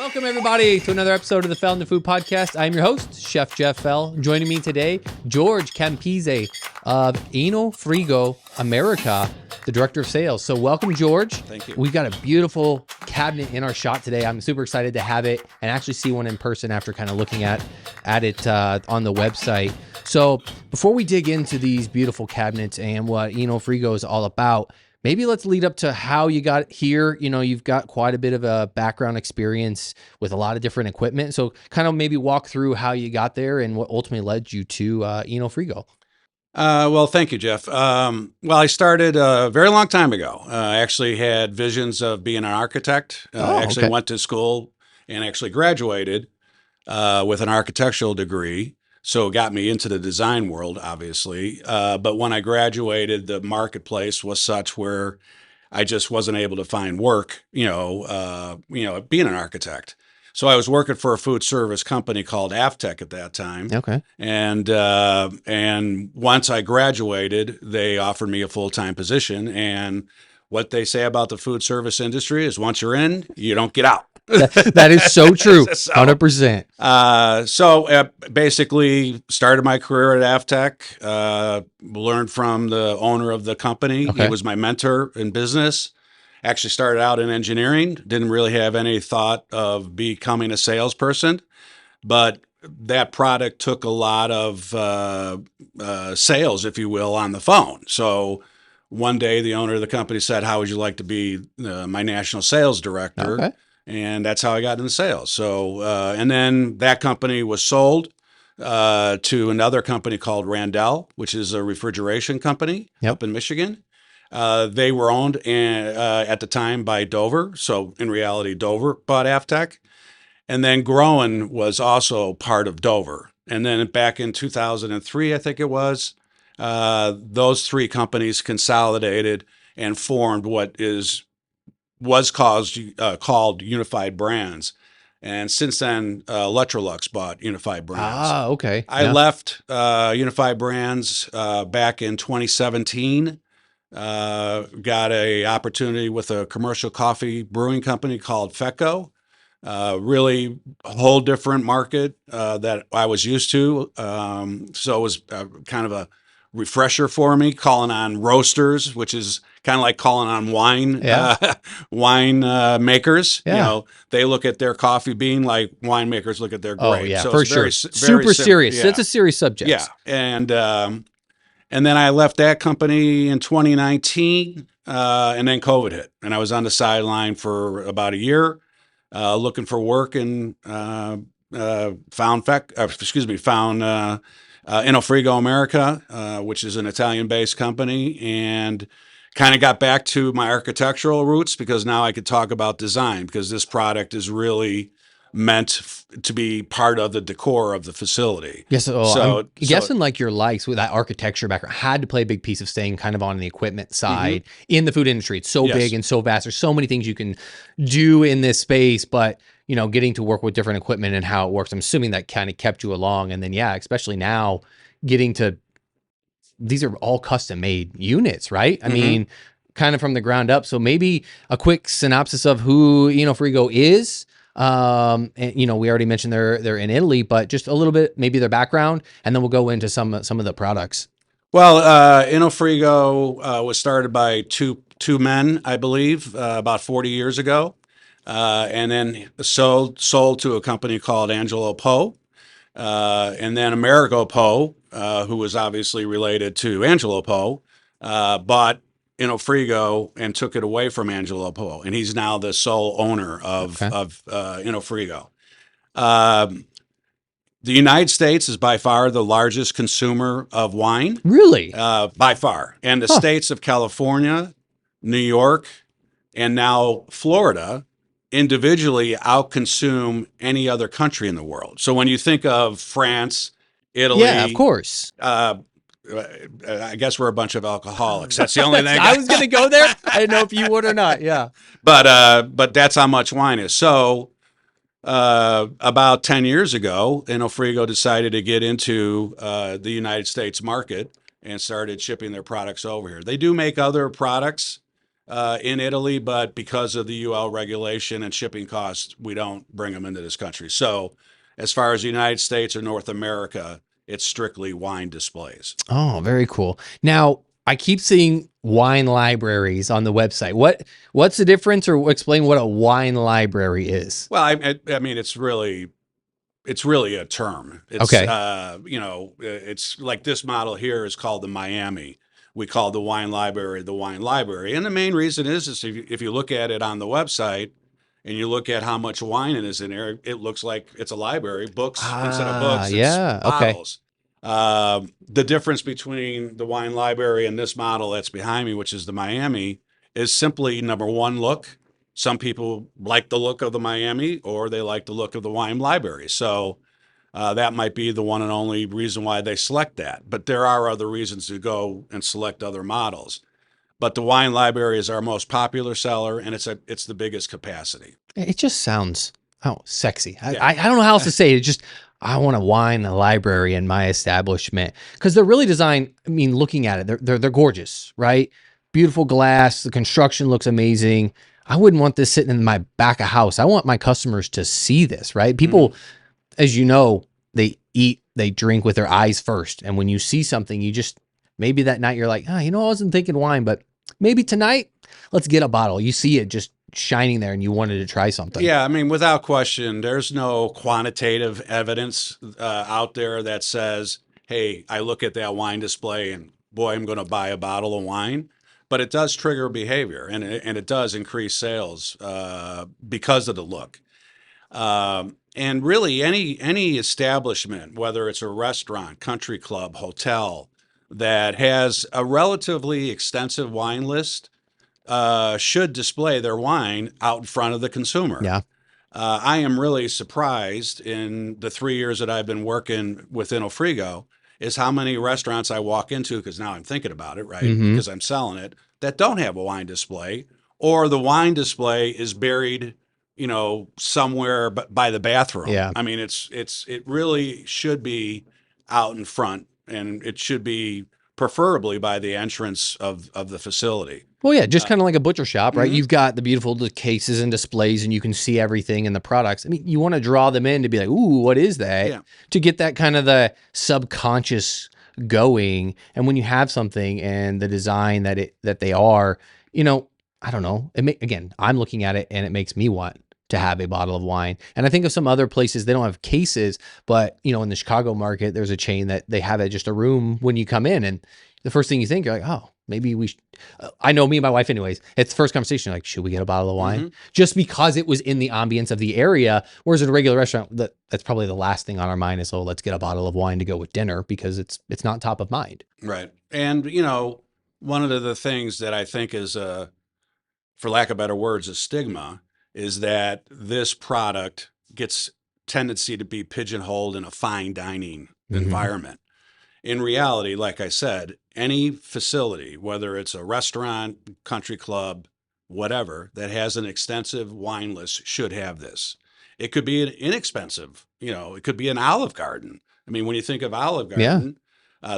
Welcome, everybody, to another episode of the Fell in the Food Podcast. I'm your host, Chef Jeff Fell. Joining me today, George Campise of Enofrigo America, the Director of Sales. So welcome, George. Thank you. We've got a beautiful cabinet in our shot today. I'm super excited to have it and actually see one in person after kind of looking at it on the website. So before we dig into these beautiful cabinets and what Enofrigo is all about, maybe let's lead up to how you got here. You know, you've got quite a bit of a background experience with a lot of different equipment. So kind of maybe walk through how you got there and what ultimately led you to Enofrigo. Well, thank you, Jeff. Well, I started a very long time ago. I actually had visions of being an architect. I actually went to school and actually graduated with an architectural degree. So it got me into the design world, obviously. But when I graduated, the marketplace was such where I just wasn't able to find work, being an architect. So I was working for a food service company called Aftec at that time. Okay. And once I graduated, they offered me a full-time position. And what they say about the food service industry is once you're in, you don't get out. That is so true. 100%. So basically started my career at Aftec, learned from the owner of the company. Okay. He was my mentor in business. Actually started out in engineering, didn't really have any thought of becoming a salesperson, but that product took a lot of sales, if you will, on the phone. So one day the owner of the company said, "How would you like to be my national sales director?" Okay. And that's how I got into sales. So, and then that company was sold to another company called Randell, which is a refrigeration company up in Michigan. They were owned at the time by Dover. So in reality, Dover bought Aftec. And then Groen was also part of Dover. And then back in 2003, I think it was, those three companies consolidated and formed what was called Unified Brands. And since then, Electrolux bought Unified Brands. Ah, okay. I left Unified Brands back in 2017. Got a opportunity with a commercial coffee brewing company called FECO. Really a whole different market that I was used to. So it was kind of a refresher for me, calling on roasters, which is kind of like calling on wine makers. Yeah. You know, they look at their coffee bean like winemakers look at their grape. Oh, yeah, so for it's sure. very Super serious. Yeah. That's a serious subject. Yeah. And then I left that company in 2019, and then COVID hit, and I was on the sideline for about a year, looking for work, and found Enofrigo America, which is an Italian-based company, and kind of got back to my architectural roots because now I could talk about design because this product is really meant to be part of the decor of the facility. Yes. So I'm guessing like your likes with that architecture background had to play a big piece of staying kind of on the equipment side in the food industry. It's so big and so vast. There's so many things you can do in this space, but you know, getting to work with different equipment and how it works, I'm assuming that kind of kept you along. And then, yeah, especially now getting to, these are all custom made units, right? I mean, kind of from the ground up. So maybe a quick synopsis of who Enofrigo is. And you know, we already mentioned they're in Italy, but just a little bit, maybe their background, and then we'll go into some of the products. Well, Enofrigo was started by two men, I believe, about 40 years ago, and then sold to a company called Angelo Poe, and then Amerigo Poe, who was obviously related to Angelo Poe, bought Enofrigo and took it away from Angelo Poe, and he's now the sole owner of Enofrigo. The United States is by far the largest consumer of wine. Really? By far. And the states of California, New York, and now Florida individually outconsume any other country in the world. So when you think of France, Italy, yeah, of course. I guess we're a bunch of alcoholics. That's the only thing. I was going to go there. I didn't know if you would or not. Yeah. But that's how much wine is. So about 10 years ago, Enofrigo decided to get into the United States market and started shipping their products over here. They do make other products in Italy, but because of the UL regulation and shipping costs, we don't bring them into this country. So as far as the United States or North America, it's strictly wine displays. Oh, very cool. Now, I keep seeing wine libraries on the website. What's the difference, or explain what a wine library is? Well, I mean, it's really a term. It's, Okay. it's like this model here is called the Miami. We call the wine library the wine library. And the main reason is if you look at it on the website and you look at how much wine is in there, it looks like it's a library, books instead of books, yeah. it's bottles. The difference between the wine library and this model that's behind me, which is the Miami, is simply number one, look. Some people like the look of the Miami, or they like the look of the wine library. So that might be the one and only reason why they select that. But there are other reasons to go and select other models. But the wine library is our most popular seller, and it's the biggest capacity. It just sounds sexy. Yeah. I don't know how else to say it. It just, I want a wine library in my establishment, because they're really designed. I mean, looking at it, they're gorgeous, right? Beautiful glass. The construction looks amazing. I wouldn't want this sitting in my back of house. I want my customers to see this, right? People, as you know, they eat, they drink with their eyes first. And when you see something, you just, maybe that night you're like, I wasn't thinking wine, but maybe tonight, let's get a bottle. You see it just shining there and you wanted to try something. Yeah, I mean, without question, there's no quantitative evidence out there that says, hey, I look at that wine display and boy, I'm going to buy a bottle of wine. But it does trigger behavior, and it does increase sales because of the look. And really, any establishment, whether it's a restaurant, country club, hotel, that has a relatively extensive wine list, should display their wine out in front of the consumer. Yeah. I am really surprised in the 3 years that I've been working with Enofrigo is how many restaurants I walk into, because now I'm thinking about it, right? Because I'm selling it, that don't have a wine display, or the wine display is buried, somewhere by the bathroom. Yeah. I mean, it really should be out in front, and it should be preferably by the entrance of the facility. Well, yeah, just kind of like a butcher shop, right? You've got the beautiful cases and displays, and you can see everything in the products. I mean, you want to draw them in to be like, ooh, what is that? Yeah. To get that kind of the subconscious going. And when you have something and the design that they are, I don't know. Again, I'm looking at it and it makes me want to have a bottle of wine. And I think of some other places, they don't have cases, but in the Chicago market, there's a chain that they have just a room when you come in, and the first thing you think, you're like, oh, maybe we should. I know me and my wife anyways, it's the first conversation, like, should we get a bottle of wine? Just because it was in the ambience of the area. Whereas at a regular restaurant, that's probably the last thing on our mind is, oh, let's get a bottle of wine to go with dinner, because it's not top of mind. Right. And, one of the things that I think is, for lack of better words, a stigma, is that this product gets tendency to be pigeonholed in a fine dining environment. In reality, like I said, any facility, whether it's a restaurant, country club, whatever, that has an extensive wine list should have this. It could be an inexpensive, it could be an Olive Garden. I mean, when you think of Olive Garden,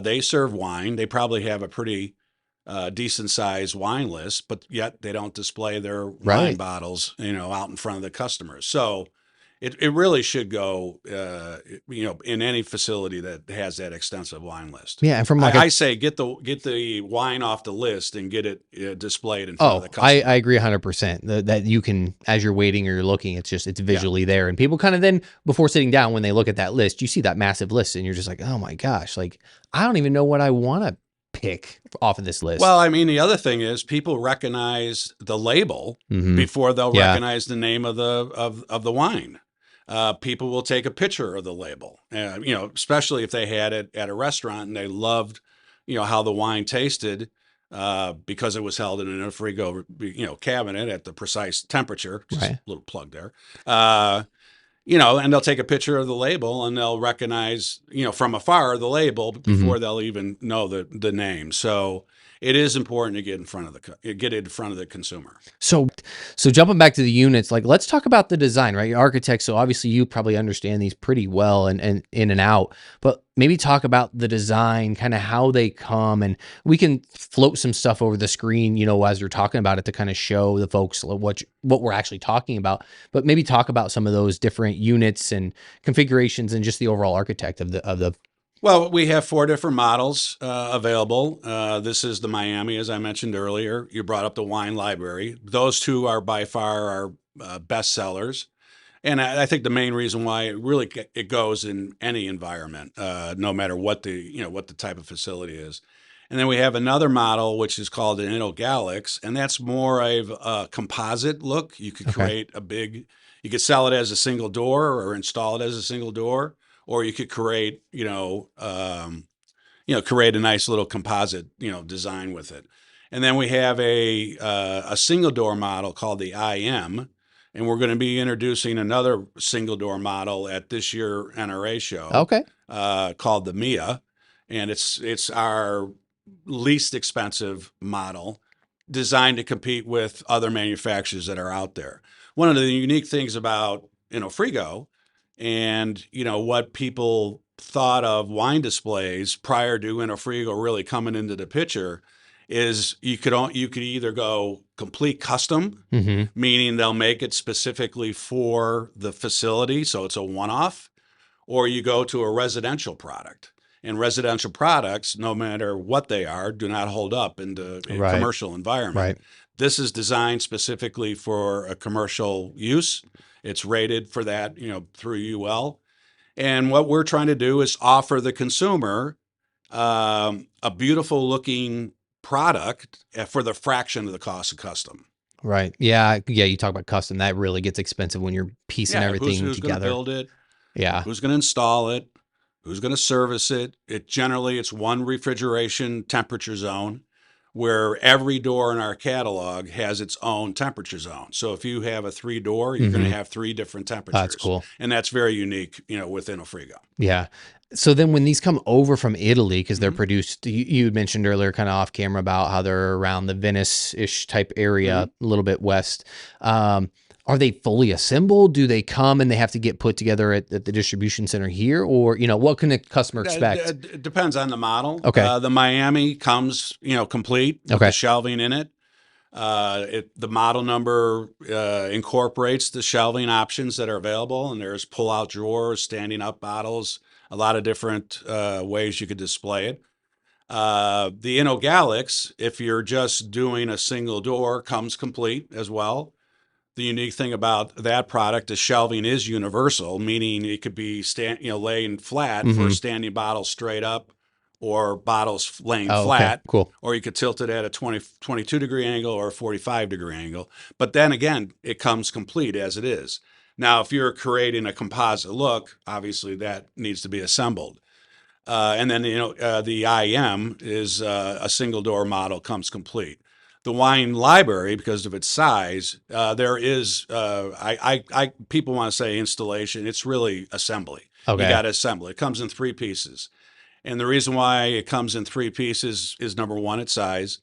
they serve wine. They probably have a pretty decent sized wine list, but yet they don't display their wine bottles, out in front of the customers. So it really should go, in any facility that has that extensive wine list. Yeah, and from I say get the wine off the list and get it displayed in front of the customer. I agree 100%. That you can, as you're waiting or you're looking, it's visually there, and people kind of then, before sitting down, when they look at that list, you see that massive list, and you're just like, oh my gosh, like I don't even know what I want to pick off of this list. Well, I mean, the other thing is people recognize the label before they'll recognize the name of the wine. People will take a picture of the label, especially if they had it at a restaurant and they loved, how the wine tasted, because it was held in an Enofrigo, cabinet at the precise temperature. Just a little plug there. And they'll take a picture of the label and they'll recognize, from afar the label before they'll even know the name. So it is important to get in front of the consumer. So jumping back to the units, like let's talk about the design, right? You're architects, so obviously you probably understand these pretty well and in and out. But maybe talk about the design, kind of how they come, and we can float some stuff over the screen, as you're talking about it to kind of show the folks what we're actually talking about. But maybe talk about some of those different units and configurations and just the overall architect of the. Well, we have 4 different models available. This is the Miami, as I mentioned earlier. You brought up the wine library. Those 2 are by far our best sellers. And I think the main reason why it goes in any environment, no matter what the type of facility is. And then we have another model which is called an Innogalix, and that's more of a composite look. You could Okay. you could sell it as a single door or install it as a single door, or you could create create a nice little composite design with it. And then we have a single door model called the IM, and we're going to be introducing another single door model at this year NRA show Okay. called the Mia, and it's our least expensive model designed to compete with other manufacturers that are out there. One of the unique things about Enofrigo and what people thought of wine displays prior to Enofrigo really coming into the picture is you could either go complete custom, Mm-hmm. meaning they'll make it specifically for the facility, so it's a one-off, or you go to a residential product. And residential products, no matter what they are, do not hold up in the Right. commercial environment. Right. This is designed specifically for a commercial use. It's rated for that, through UL. And what we're trying to do is offer the consumer a beautiful looking product for the fraction of the cost of custom. Right. Yeah. Yeah. You talk about custom. That really gets expensive when you're piecing Yeah, everything who's going to together. build it? Yeah. Who's going to install it? Who's going to service it? It's one refrigeration temperature zone, where every door in our catalog has its own temperature zone. So if you have a 3-door, you're going to have 3 different temperatures. That's cool. And that's very unique, within Enofrigo. Yeah. So then when these come over from Italy, because they're Mhm. produced, you mentioned earlier kind of off camera about how they're around the Venice-ish type area, a little bit west. Are they fully assembled? Do they come and they have to get put together at the distribution center here? Or, what can a customer expect? It depends on the model. Okay. The Miami comes, complete with Okay. the shelving in it. The model number incorporates the shelving options that are available, and there's pull-out drawers, standing up bottles, a lot of different ways you could display it. The Innogalix, if you're just doing a single door, comes complete as well. The unique thing about that product is shelving is universal, meaning it could be laying flat for standing bottles straight up, or bottles laying flat. Okay. Cool. Or you could tilt it at a 22-degree angle or a 45-degree angle. But then again, it comes complete as it is. Now, if you're creating a composite look, obviously that needs to be assembled. And then the IM is a single door model, comes complete. The wine library, because of its size, there is people want to say installation. It's really assembly. Okay. You got to assemble. It comes in 3 pieces, and the reason why it comes in 3 pieces is, number one, its size.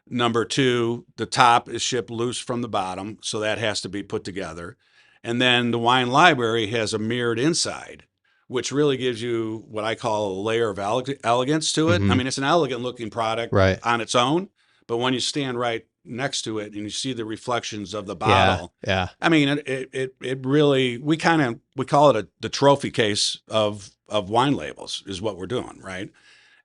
Number 2, the top is shipped loose from the bottom, so that has to be put together. And then the wine library has a mirrored inside, which really gives you what I call a layer of elegance to it. I mean, it's an elegant looking product on its own, but when you stand right next to it and you see the reflections of the bottle, Yeah. I mean, it really, we call it the trophy case of wine labels is what we're doing, right?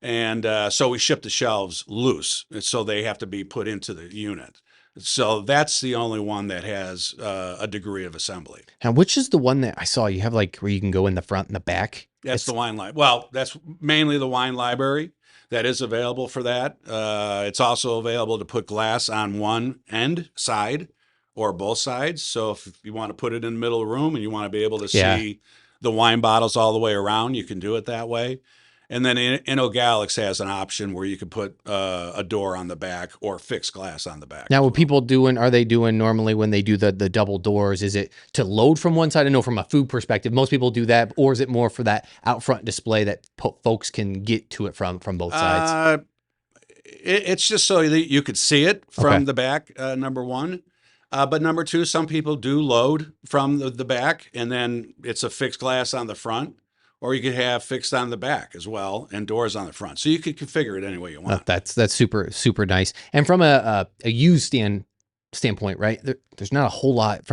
And so we ship the shelves loose, so they have to be put into the unit. So that's the only one that has a degree of assembly. And which is the one that I saw you have, like, where you can go in the front and the back? That's the wine library. Well, that's mainly the wine library that is available for that. It's also available to put glass on one side or both sides. So if you want to put it in the middle of the room and you want to be able to see the wine bottles all the way around, you can do it that way. And then Innogalix has an option where you can put a door on the back or fixed glass on the back. Now, what people are they doing normally when they do the double doors? Is it to load from one side? I know from a food perspective, most people do that, or is it more for that out front display that folks can get to it from both sides? It's just so that you could see it from the back, number one. But number 2, some people do load from the back, and then it's a fixed glass on the front. or you could have fixed on the back as well and doors on the front. So you could configure it any way you want. That's super nice. And from a used standpoint, right? There's not a whole lot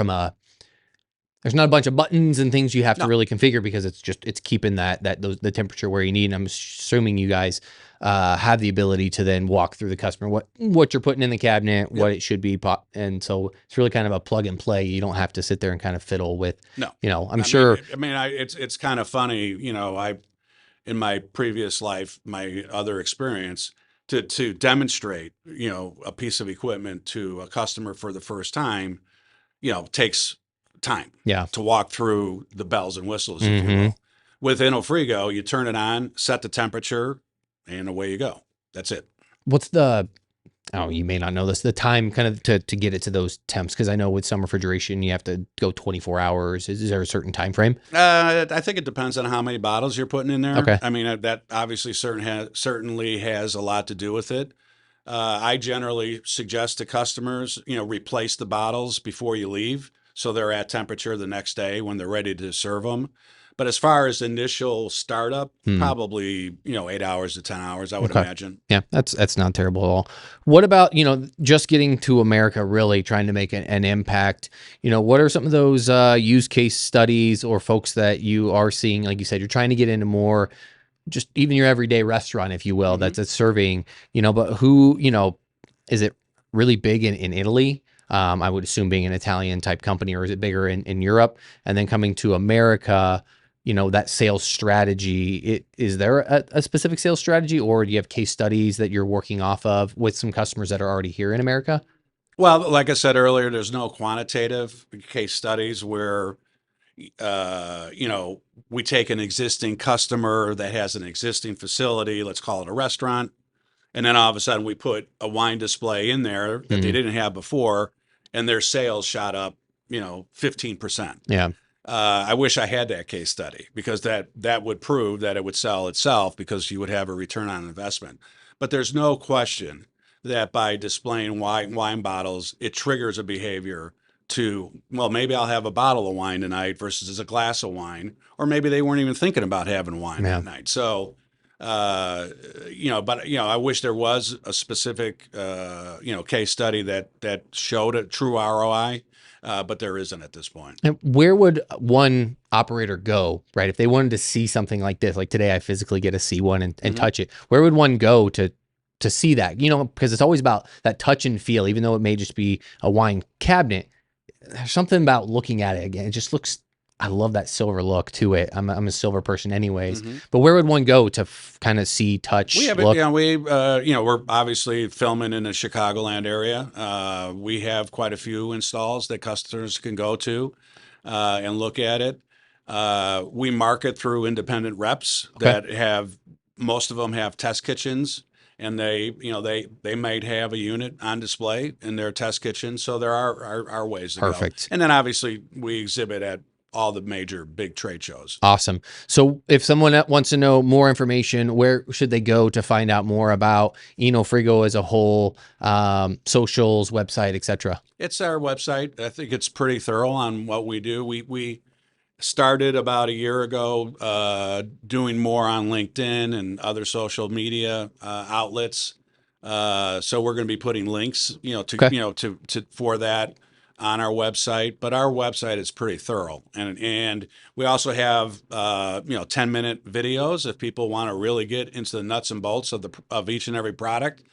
there's not a bunch of buttons and things you have to really configure, because it's keeping the temperature where you need. And I'm assuming you guys have the ability to then walk through the customer what you're putting in the cabinet, what it should be, and so it's really kind of a plug and play. You don't have to sit there and kind of fiddle with. I'm sure. It's kind of funny. In my previous life, my other experience, to demonstrate a piece of equipment to a customer for the first time, takes time to walk through the bells and whistles, if you will. With Enofrigo, you turn it on, set the temperature, and away you go. That's it. What's you may not know this, the time kind of to get it to those temps? Because I know with some refrigeration, you have to go 24 hours. Is there a certain time frame? I think it depends on how many bottles you're putting in there. Okay. I mean, that obviously certainly has a lot to do with it. I generally suggest to customers, replace the bottles before you leave, so they're at temperature the next day when they're ready to serve them. But as far as initial startup, probably 8 hours to 10 hours, I would imagine. Yeah, that's not terrible at all. What about just getting to America, really trying to make an impact? What are some of those use case studies or folks that you are seeing? Like you said, you're trying to get into more, just even your everyday restaurant, if you will, that's serving. But who is it really big in Italy? I would assume, being an Italian type company, or is it bigger in Europe? And then coming to America, that sales strategy, is there a specific sales strategy, or do you have case studies that you're working off of with some customers that are already here in America? Well, like I said earlier, there's no quantitative case studies where, we take an existing customer that has an existing facility, let's call it a restaurant, and then all of a sudden we put a wine display in there that they didn't have before, and their sales shot up, 15%. Yeah. I wish I had that case study, because that would prove that it would sell itself, because you would have a return on investment. But there's no question that by displaying wine bottles, it triggers a behavior to, well, maybe I'll have a bottle of wine tonight versus a glass of wine, or maybe they weren't even thinking about having wine that night. So, I wish there was a specific, case study that showed a true ROI. But there isn't at this point. And where would one operator go, right? If they wanted to see something like this, like today, I physically get to see one and touch it. Where would one go to see that? Because it's always about that touch and feel, even though it may just be a wine cabinet. There's something about looking at it again. It just looks, I love that silver look to it. I'm a silver person anyways, but where would one go to kind of see, touch, look? We're obviously filming in the Chicagoland area. We have quite a few installs that customers can go to and look at it. We market through independent reps that most of them have test kitchens, and they might have a unit on display in their test kitchen. So there are ways to go. And then obviously we exhibit at all the major big trade shows. Awesome. So if someone wants to know more information, where should they go to find out more about Enofrigo as a whole, socials, website, etc.? It's our website. I think it's pretty thorough on what we do. We started about a year ago doing more on LinkedIn and other social media outlets. So we're going to be putting links, for that on our website, but our website is pretty thorough, and we also have 10-minute videos if people want to really get into the nuts and bolts of each and every product,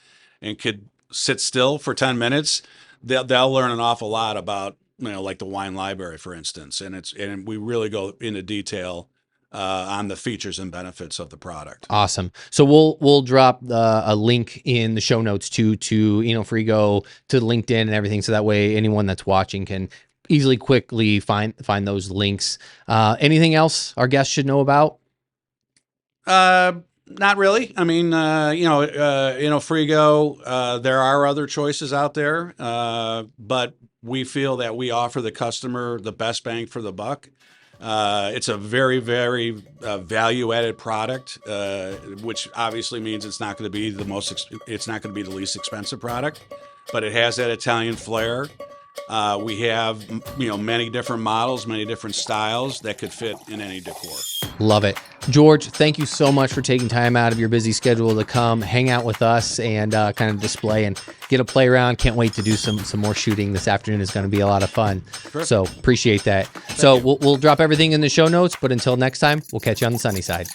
and could sit still for 10 minutes. They'll learn an awful lot about like the wine library, for instance, and we really go into detail on the features and benefits of the product. Awesome. So we'll drop a link in the show notes to Enofrigo, to LinkedIn and everything, so that way anyone that's watching can easily, quickly find those links. Anything else our guests should know about? Not really. I mean, Enofrigo, there are other choices out there, but we feel that we offer the customer the best bang for the buck. It's a very, very value-added product, which obviously means it's not going to be it's not going to be the least expensive product, but it has that Italian flair. We have, many different models, many different styles that could fit in any decor. Love it. George, thank you so much for taking time out of your busy schedule to come hang out with us and kind of display and get a play around. Can't wait to do some more shooting this afternoon. It's going to be a lot of fun. Perfect. So appreciate that. We'll drop everything in the show notes, but until next time, we'll catch you on the sunny side.